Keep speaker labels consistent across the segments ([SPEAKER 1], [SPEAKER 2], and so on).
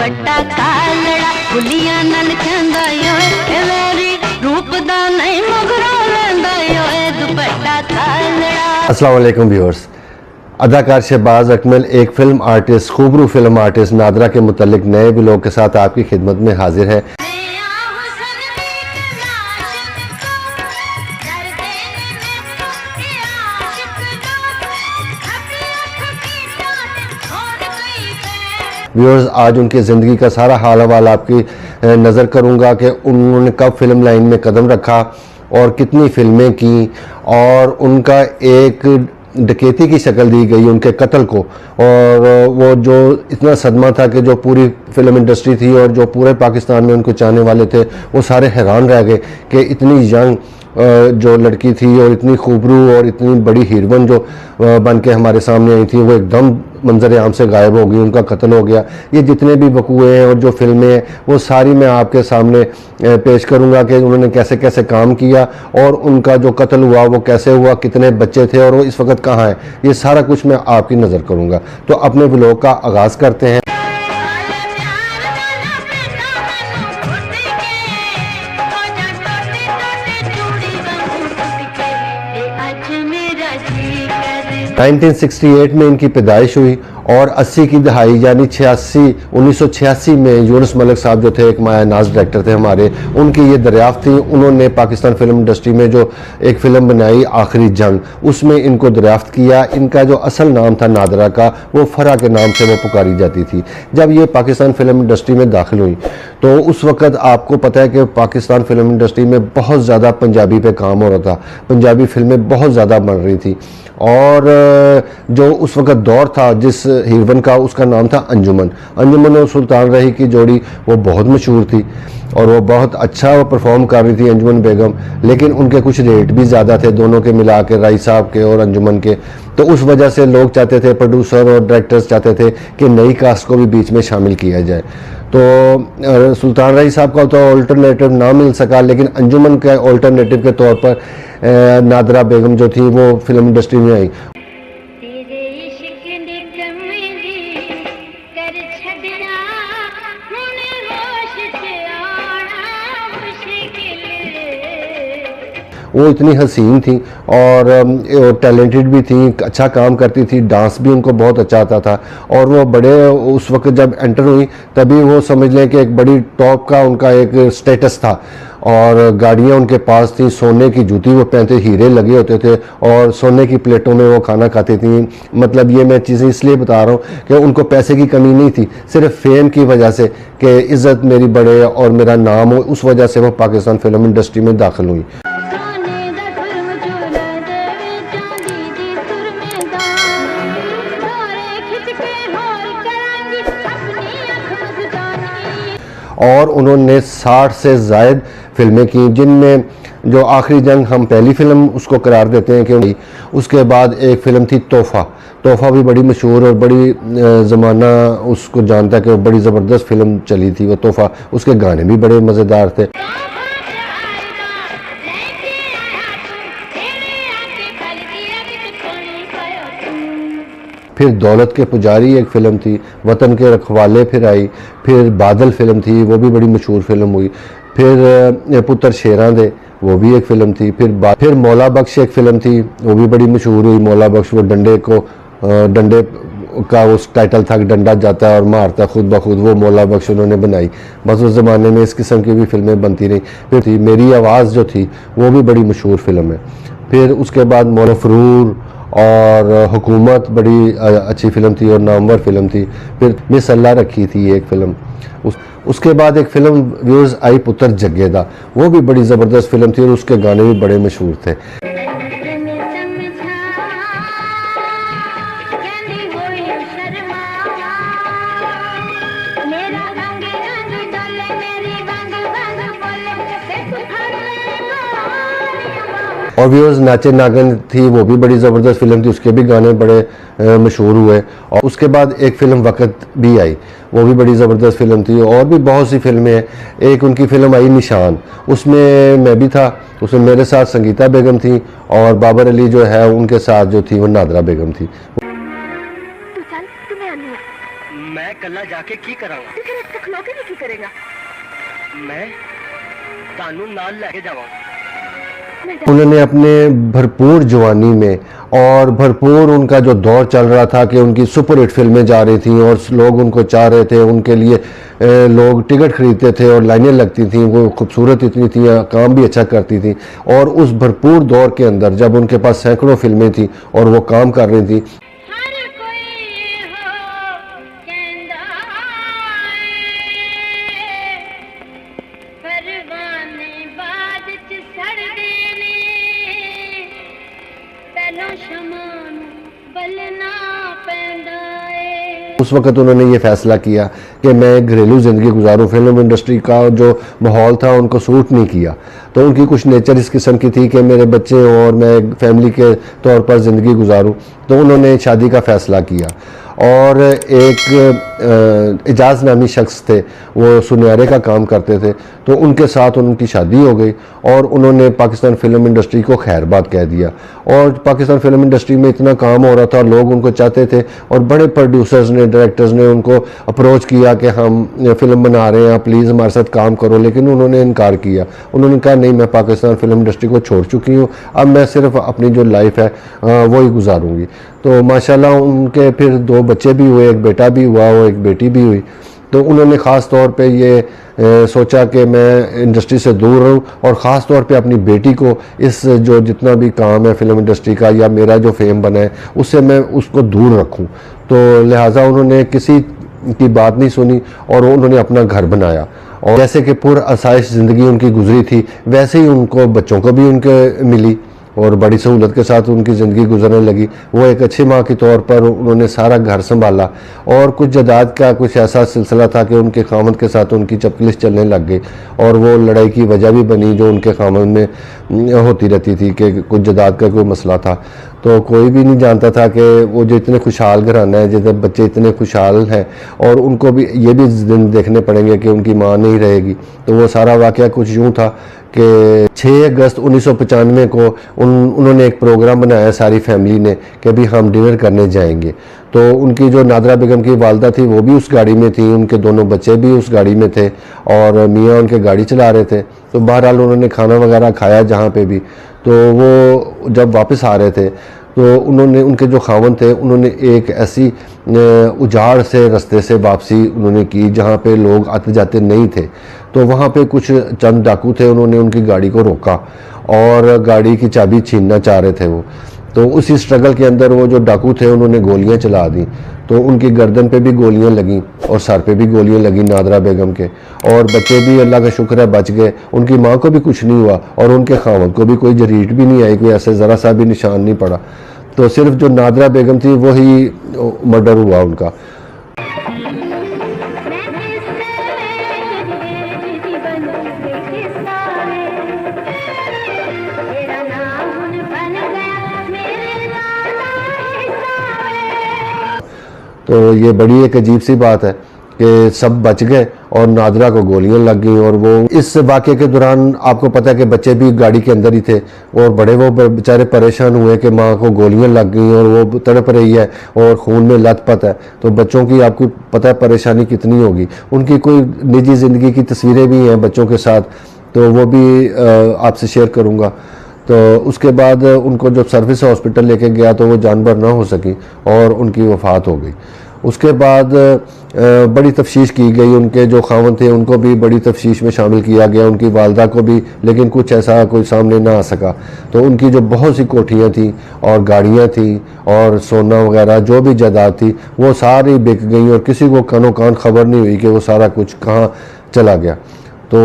[SPEAKER 1] दुपट्टा कालड़ा गुलियां नाल चंदा योए मेरी रूप दा नहीं मगरों लेंदा योए दुपट्टा कालड़ा।
[SPEAKER 2] अस्सलाम वालेकुम व्यूअर्स। अदाकार शहबाज अकमल एक फिल्म आर्टिस्ट, खूबरू फिल्म आर्टिस्ट नादरा के मुतल्लिक नए व्लॉग के साथ आपकी खिदमत में हाजिर है। व्यूअर्स, आज उनकी ज़िंदगी का सारा हाल हवाल आपकी नज़र करूँगा कि उन्होंने कब फिल्म लाइन में कदम रखा और कितनी फिल्में की, और उनका एक डकैती की शक्ल दी गई उनके कत्ल को, और वो जो इतना सदमा था कि जो पूरी फिल्म इंडस्ट्री थी और जो पूरे पाकिस्तान में उनको चाहने वाले थे वो सारे हैरान रह गए कि इतनी यंग जो लड़की थी और इतनी खूबरू और इतनी बड़ी हीरोइन जो बन के हमारे सामने आई थी वो एकदम मंजर आम से गायब हो गई, उनका कत्ल हो गया। ये जितने भी वकूए हैं और जो फिल्में हैं वो सारी मैं आपके सामने पेश करूंगा कि उन्होंने कैसे कैसे काम किया और उनका जो कत्ल हुआ वो कैसे हुआ, कितने बच्चे थे और वो इस वक्त कहाँ हैं, ये सारा कुछ मैं आपकी नज़र करूँगा। तो अपने व्लॉग का आगाज़ करते हैं।
[SPEAKER 1] मेरा
[SPEAKER 2] 1968 में इनकी पैदाइश हुई और 80 की दहाई यानी 1986 में यूनुस मलिक साहब जो थे एक माया नाज डायरेक्टर थे हमारे, उनकी ये दरियाफ्त थी। उन्होंने पाकिस्तान फिल्म इंडस्ट्री में जो एक फ़िल्म बनाई आखिरी जंग, उसमें इनको दरियाफ्त किया। इनका जो असल नाम था नादरा का, वो फरा के नाम से वो पुकारी जाती थी। जब ये पाकिस्तान फिल्म इंडस्ट्री में दाखिल हुई तो उस वक़्त आपको पता है कि पाकिस्तान फिल्म इंडस्ट्री में बहुत ज़्यादा पंजाबी पे काम हो रहा था, पंजाबी फिल्में बहुत ज़्यादा बन रही थी। और जो उस वक़्त दौर था जिस हीरोइन का, उसका नाम था अंजुमन। अंजुमन और सुल्तान रही की जोड़ी वो बहुत मशहूर थी और वो बहुत अच्छा वो परफॉर्म कर रही थी अंजुमन बेगम, लेकिन उनके कुछ रेट भी ज़्यादा थे दोनों के मिला के, राई साहब के और अंजुमन के। तो उस वजह से लोग चाहते थे, प्रोड्यूसर और डायरेक्टर्स चाहते थे कि नई कास्ट को भी बीच में शामिल किया जाए। तो सुल्तान रही साहब का तो ऑल्टरनेटिव ना मिल सका, लेकिन अंजुमन के ऑल्टरनेटिव के तौर पर नादरा बेगम जो थी वो फिल्म इंडस्ट्री में आई। वो इतनी हसीन थी और टैलेंटेड भी थी, अच्छा काम करती थी, डांस भी उनको बहुत अच्छा आता था। और वो बड़े उस वक्त जब एंटर हुई तभी वो समझ लें कि एक बड़ी टॉप का उनका एक स्टेटस था और गाड़ियाँ उनके पास थी, सोने की जूती वो पहनते, हीरे लगे होते थे और सोने की प्लेटों में वो खाना खाती थी। मतलब ये मैं चीज़ें इसलिए बता रहा हूँ कि उनको पैसे की कमी नहीं थी, सिर्फ फेम की वजह से कि इज़्ज़त मेरी बढ़े और मेरा नाम हो, उस वजह से वो पाकिस्तान फिल्म इंडस्ट्री में दाखिल हुई। और उन्होंने 60 से ज़ायद फिल्में की, जिनमें जो आखिरी जंग हम पहली फ़िल्म उसको करार देते हैं कि उसके बाद एक फ़िल्म थी तोहफ़ा। तोहफ़ा भी बड़ी मशहूर और बड़ी ज़माना उसको जानता है कि वो बड़ी ज़बरदस्त फ़िल्म चली थी वो तोहफ़ा। उसके गाने भी बड़े मज़ेदार थे। फिर दौलत के पुजारी एक फ़िल्म थी, वतन के रखवाले फिर आई, फिर बादल फ़िल्म थी, वो भी बड़ी मशहूर फ़िल्म हुई। फिर पुत्र शेरां दे, वो भी एक फ़िल्म थी। फिर मौला बख्श एक फ़िल्म थी, वो भी बड़ी मशहूर हुई। मौला बख्श वो डंडे का उस टाइटल था कि डंडा जाता है और मारता खुद ब खुद, वो मौला बख्श उन्होंने बनाई। बस उस ज़माने में इस किस्म की भी फ़िल्में बनती रही। फिर थी मेरी आवाज़ जो थी वो भी बड़ी मशहूर फ़िल्म है। फिर उसके बाद मौलफरूर और हुकूमत बड़ी अच्छी फ़िल्म थी और नामवर फ़िल्म थी। फिर मिस अल्लाह रखी थी एक फ़िल्म। उसके बाद एक फ़िल्म व्यूज़ आई पुत्र जग्गेदा, वो भी बड़ी ज़बरदस्त फ़िल्म थी और उसके गाने भी बड़े मशहूर थे। और व्यूअर्स नाचे नागन थी, वो भी बड़ी ज़बरदस्त फिल्म थी, उसके भी गाने बड़े मशहूर हुए। और उसके बाद एक फ़िल्म वक़्त भी आई, वो भी बड़ी ज़बरदस्त फिल्म थी। और भी बहुत सी फिल्में हैं। एक उनकी फ़िल्म आई निशान, उसमें मैं भी था, उसमें मेरे साथ संगीता बेगम थी और बाबर अली जो है उनके साथ जो थी वो नादरा बेगम थी।
[SPEAKER 3] मैं कल्ला जाके की करांगा
[SPEAKER 4] ਤੇ ਫਿਰ ਇੱਥੇ ਖਲੋ ਕੇ ਵੀ ਕੀ ਕਰੇਗਾ
[SPEAKER 3] मैं तानू नाल लेके जावांगा
[SPEAKER 2] उन्होंने अपने भरपूर जवानी में और भरपूर उनका जो दौर चल रहा था कि उनकी सुपरहिट फिल्में जा रही थी और लोग उनको चाह रहे थे, उनके लिए लोग टिकट खरीदते थे और लाइनें लगती थी, वो खूबसूरत इतनी थी, काम भी अच्छा करती थी। और उस भरपूर दौर के अंदर जब उनके पास सैकड़ों फिल्में थी और वो काम कर रही थी,
[SPEAKER 1] हर कोई हो कहंदा परवाने बाद च सड़दे ने पहलों शमां नूं बलना पैंदा ए।
[SPEAKER 2] उस वक्त उन्होंने ये फैसला किया कि मैं घरेलू ज़िंदगी गुजारूं। फिल्म इंडस्ट्री का जो माहौल था उनको सूट नहीं किया, तो उनकी कुछ नेचर इस किस्म की थी कि मेरे बच्चे हों और मैं फैमिली के तौर पर ज़िंदगी गुजारूं, तो उन्होंने शादी का फ़ैसला किया। और एक एजाज नामी शख्स थे, वो सुनहरे का काम करते थे, तो उनके साथ उनकी शादी हो गई और उन्होंने पाकिस्तान फिल्म इंडस्ट्री को खैरबाद कह दिया। और पाकिस्तान फिल्म इंडस्ट्री में इतना काम हो रहा था, लोग उनको चाहते थे और बड़े प्रोड्यूसर्स ने, डायरेक्टर्स ने उनको अप्रोच किया कि हम फिल्म बना रहे हैं, आप प्लीज़ हमारे साथ काम करो, लेकिन उन्होंने इनकार किया। उन्होंने कहा नहीं, मैं पाकिस्तान फिल्म इंडस्ट्री को छोड़ चुकी हूँ, अब मैं सिर्फ अपनी जो लाइफ है वो ही गुजारूँगी। तो माशाल्लाह उनके फिर 2 बच्चे भी हुए, एक बेटा भी हुआ और एक बेटी भी हुई। तो उन्होंने ख़ास तौर पे ये सोचा कि मैं इंडस्ट्री से दूर रहूं और ख़ास तौर पे अपनी बेटी को इस जो जितना भी काम है फिल्म इंडस्ट्री का या मेरा जो फेम बना है उससे मैं उसको दूर रखूं। तो लिहाजा उन्होंने किसी की बात नहीं सुनी और उन्होंने अपना घर बनाया। और जैसे कि पुरअसाइश ज़िंदगी उनकी गुजरी थी, वैसे ही उनको बच्चों को भी उनके मिली और बड़ी सहूलत के साथ उनकी ज़िंदगी गुजरने लगी। वो एक अच्छी माँ के तौर पर उन्होंने सारा घर संभाला और कुछ जायदाद का कुछ ऐसा सिलसिला था कि उनके खामद के साथ उनकी चपकलिश चलने लग गई और वो लड़ाई की वजह भी बनी जो उनके खामद में होती रहती थी कि कुछ जायदाद का कोई मसला था। तो कोई भी नहीं जानता था कि वो जो इतने खुशहाल घराना है, जितने बच्चे इतने खुशहाल हैं और उनको भी ये भी दिन देखने पड़ेंगे कि उनकी माँ नहीं रहेगी। तो वो सारा वाक़या कुछ यूँ था कि 6 अगस्त 1995 को उन्होंने एक प्रोग्राम बनाया सारी फैमिली ने कि अभी हम डिनर करने जाएंगे। तो उनकी जो नादरा बेगम की वालदा थी वो भी उस गाड़ी में थी, उनके दोनों बच्चे भी उस गाड़ी में थे और मियाँ उनके गाड़ी चला रहे थे। तो बहरहाल उन्होंने खाना वगैरह खाया जहाँ पे भी। तो वो जब वापस आ रहे थे तो उन्होंने, उनके जो खावन थे, उन्होंने एक ऐसी उजाड़ से रास्ते से वापसी उन्होंने की जहाँ पे लोग आते जाते नहीं थे। तो वहाँ पे कुछ चंद डाकू थे, उन्होंने उनकी गाड़ी को रोका और गाड़ी की चाबी छीनना चाह रहे थे वो। तो उसी स्ट्रगल के अंदर वो जो डाकू थे उन्होंने गोलियां चला दी। तो उनकी गर्दन पे भी गोलियां लगी और सर पे भी गोलियां लगी नादरा बेगम के, और बच्चे भी अल्लाह का शुक्र है बच गए। उनकी माँ को भी कुछ नहीं हुआ और उनके खावत को भी कोई जरीट भी नहीं आई, कोई ऐसे ज़रा सा भी निशान नहीं पड़ा। तो सिर्फ जो नादरा बेगम थी वही मर्डर हुआ उनका। तो ये बड़ी एक अजीब सी बात है कि सब बच गए और नादरा को गोलियां लग गई। और वो इस वाक़े के दौरान आपको पता है कि बच्चे भी गाड़ी के अंदर ही थे और बड़े वो बेचारे परेशान हुए कि माँ को गोलियां लग गई और वो तड़प रही है और खून में लथपथ है। तो बच्चों की आपको पता है परेशानी कितनी होगी। उनकी कोई निजी ज़िंदगी की तस्वीरें भी हैं बच्चों के साथ, तो वो भी आपसे शेयर करूँगा। तो उसके बाद उनको जब सर्विस हॉस्पिटल लेके गया तो वो जानबर ना हो सकी और उनकी वफ़ात हो गई। उसके बाद बड़ी तफ्तीश की गई, उनके जो खावन थे उनको भी बड़ी तफ्तीश में शामिल किया गया, उनकी वालदा को भी, लेकिन कुछ ऐसा कोई सामने ना आ सका। तो उनकी जो बहुत सी कोठियाँ थीं और गाड़ियाँ थीं और सोना वगैरह जो भी जायदाद थी वो सारी बिक गई और किसी को कानो कान खबर नहीं हुई कि वो सारा कुछ कहाँ चला गया। तो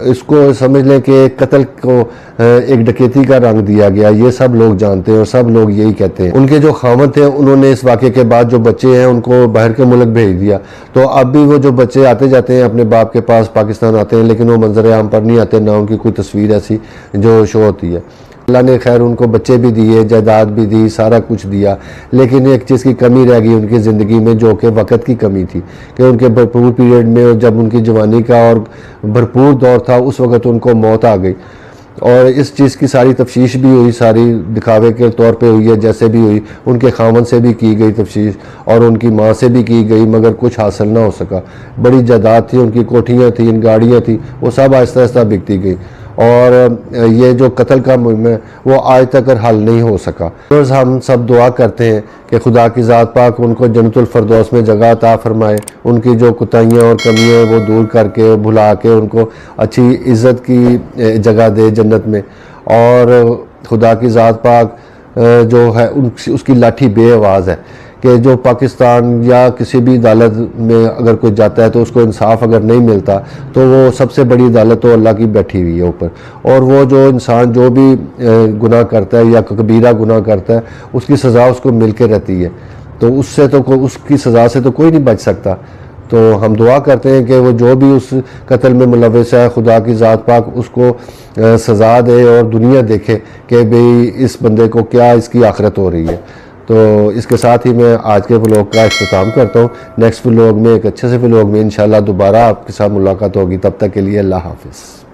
[SPEAKER 2] इसको समझ लें कि कत्ल को एक डकैती का रंग दिया गया, ये सब लोग जानते हैं और सब लोग यही कहते हैं। उनके जो खामद थे उन्होंने इस वाक़े के बाद जो बच्चे हैं उनको बाहर के मुल्क भेज दिया। तो अब भी वो जो बच्चे आते जाते हैं अपने बाप के पास पाकिस्तान आते हैं, लेकिन वो मंजर आम पर नहीं आते, ना उनकी कोई तस्वीर ऐसी जो शो होती है। अल्लाह ने खैर उनको बच्चे भी दिए, जायदाद भी दी, सारा कुछ दिया, लेकिन एक चीज़ की कमी रह गई उनकी ज़िंदगी में जो कि वक़्त की कमी थी कि उनके भरपूर पीरियड में जब उनकी जवानी का और भरपूर दौर था उस वक़्त उनको मौत आ गई। और इस चीज़ की सारी तफ्तीश भी हुई, सारी दिखावे के तौर पे हुई है, जैसे भी हुई। उनके खामन से भी की गई तफ्तीश और उनकी माँ से भी की गई, मगर कुछ हासिल ना हो सका। बड़ी जायदाद थी, उनकी कोठियाँ थी, गाड़ियाँ थी, वो सब आहिस्ता आहिस्ता बिकती गई। और ये जो कत्ल का मुहिम है वो आज तक हल नहीं हो सका। तो हम सब दुआ करते हैं कि खुदा की ज़ात पाक उनको जन्नतुल फरदौस में जगह अता फरमाए, उनकी जो कुताहियाँ और कमियाँ वो दूर करके, भुला के उनको अच्छी इज़्ज़त की जगह दे जन्नत में। और खुदा की ज़ात पाक जो है उसकी लाठी बेआवाज़ है कि जो पाकिस्तान या किसी भी अदालत में अगर कोई जाता है तो उसको इंसाफ अगर नहीं मिलता तो वो सबसे बड़ी अदालत तो अल्लाह की बैठी हुई है ऊपर। और वो जो इंसान जो भी गुनाह करता है या कबीरा गुनाह करता है उसकी सज़ा उसको मिल के रहती है, तो उससे तो उसकी सज़ा से तो कोई नहीं बच सकता। तो हम दुआ करते हैं कि वो जो भी उस कत्ल में मुलव्वस है, खुदा की ज़ात पाक उसको सज़ा दे और दुनिया देखे कि भाई इस बंदे को क्या इसकी आखिरत हो रही है। तो इसके साथ ही मैं आज के व्लॉग का इख्तिताम करता हूँ। नेक्स्ट व्लॉग में एक अच्छे से व्लॉग में इंशाल्लाह दोबारा आपके साथ मुलाकात होगी। तब तक के लिए अल्लाह हाफिज़।